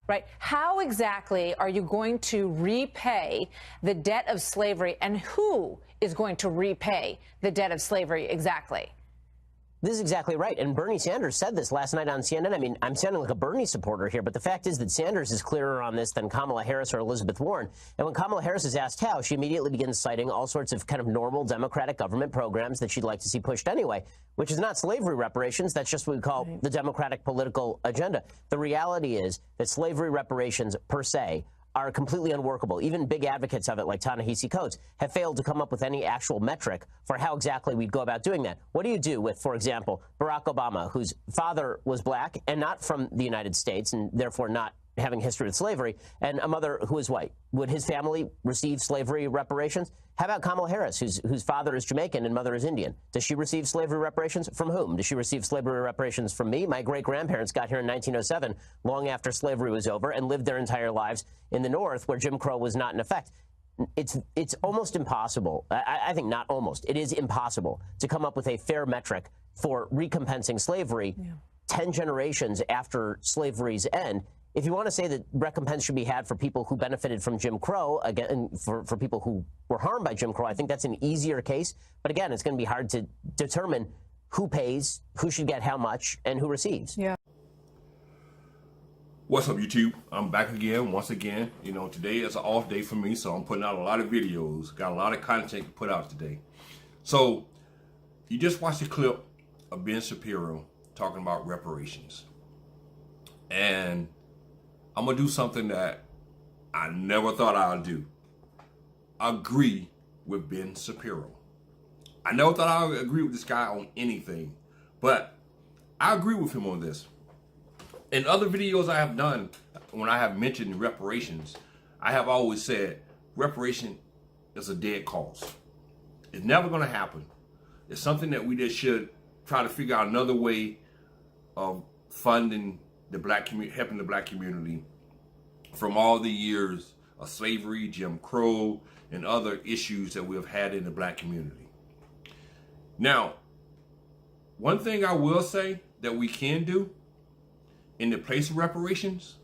Right. How exactly are you going to repay the debt of slavery, and who is going to repay the debt of slavery exactly? This is exactly right. And Bernie Sanders said this last night on CNN. I mean, I'm sounding like a Bernie supporter here, but the fact is that Sanders is clearer on this than Kamala Harris or Elizabeth Warren. And when Kamala Harris is asked how, she immediately begins citing all sorts of kind of normal Democratic government programs that she'd like to see pushed anyway, which is not slavery reparations. That's just what we call the Democratic political agenda. The reality is that slavery reparations per se are completely unworkable. Even big advocates of it, like Ta-Nehisi Coates, have failed to come up with any actual metric for how exactly we'd go about doing that. What do you do with, for example, Barack Obama, whose father was black and not from the United States, and therefore not having history with slavery, and a mother who is white? Would his family receive slavery reparations? How about Kamala Harris, whose father is Jamaican and mother is Indian? Does she receive slavery reparations? From whom? Does she receive slavery reparations from me? My great-grandparents got here in 1907, long after slavery was over, and lived their entire lives in the North, where Jim Crow was not in effect. It's almost impossible. I think not almost. It is impossible to come up with a fair metric for recompensing slavery 10 generations after slavery's end. If you want to say that recompense should be had for people who benefited from Jim Crow, again, for people who were harmed by Jim Crow, I think that's an easier case. But again, it's going to be hard to determine who pays, who should get how much, and who receives. Yeah. What's up, YouTube? I'm back again, once again. You know, today is an off day for me, so I'm putting out a lot of videos. Got a lot of content to put out today. So, you just watched a clip of Ben Shapiro talking about reparations. And I'm going to do something that I never thought I would do. Agree with Ben Shapiro. I never thought I would agree with this guy on anything, but I agree with him on this. In other videos I have done, when I have mentioned reparations, I have always said reparation is a dead cause. It's never going to happen. It's something that we just should try to figure out another way of funding the black community, helping the black community from all the years of slavery, Jim Crow, and other issues that we have had in the black community. Now, one thing I will say that we can do in the place of reparations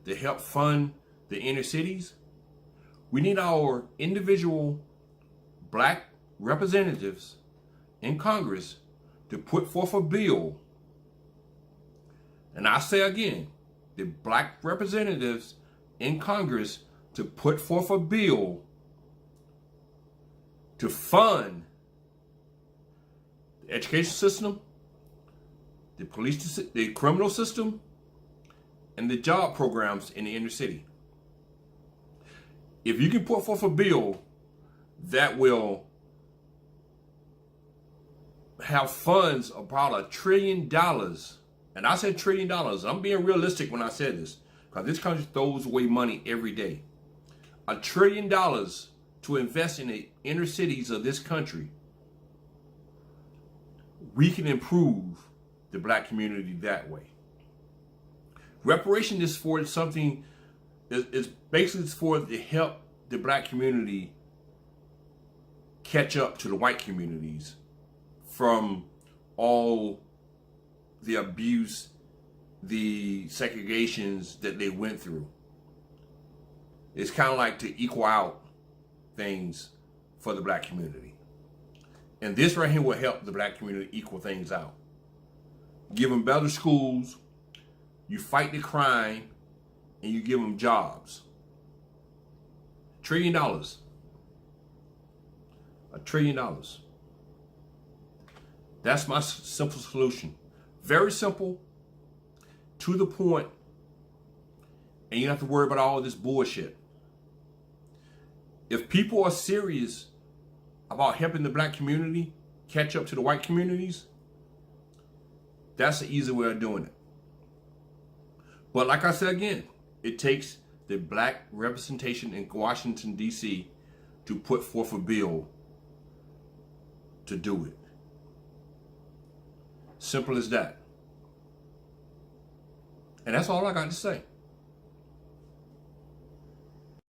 to help fund the inner cities, we need our individual black representatives in Congress to put forth a bill. And I say again, the black representatives in Congress to put forth a bill to fund the education system, the police, the criminal system, and the job programs in the inner city. If you can put forth a bill that will have funds about $1 trillion, and I said $1 trillion, I'm being realistic when I said this, because this country throws away money every day. $1 trillion to invest in the inner cities of this country, we can improve the black community that way. Reparation is for something, is basically for to help the black community catch up to the white communities from all the abuse, the segregations that they went through. It's kind of like to equal out things for the black community. And this right here will help the black community equal things out. Give them better schools, you fight the crime, and you give them jobs. $1 trillion. $1 trillion. That's my simple solution. Very simple, to the point, and you don't have to worry about all of this bullshit. If people are serious about helping the black community catch up to the white communities, that's the easy way of doing it. But like I said again, it takes the black representation in Washington, D.C. to put forth a bill to do it. Simple as that. And that's all I got to say.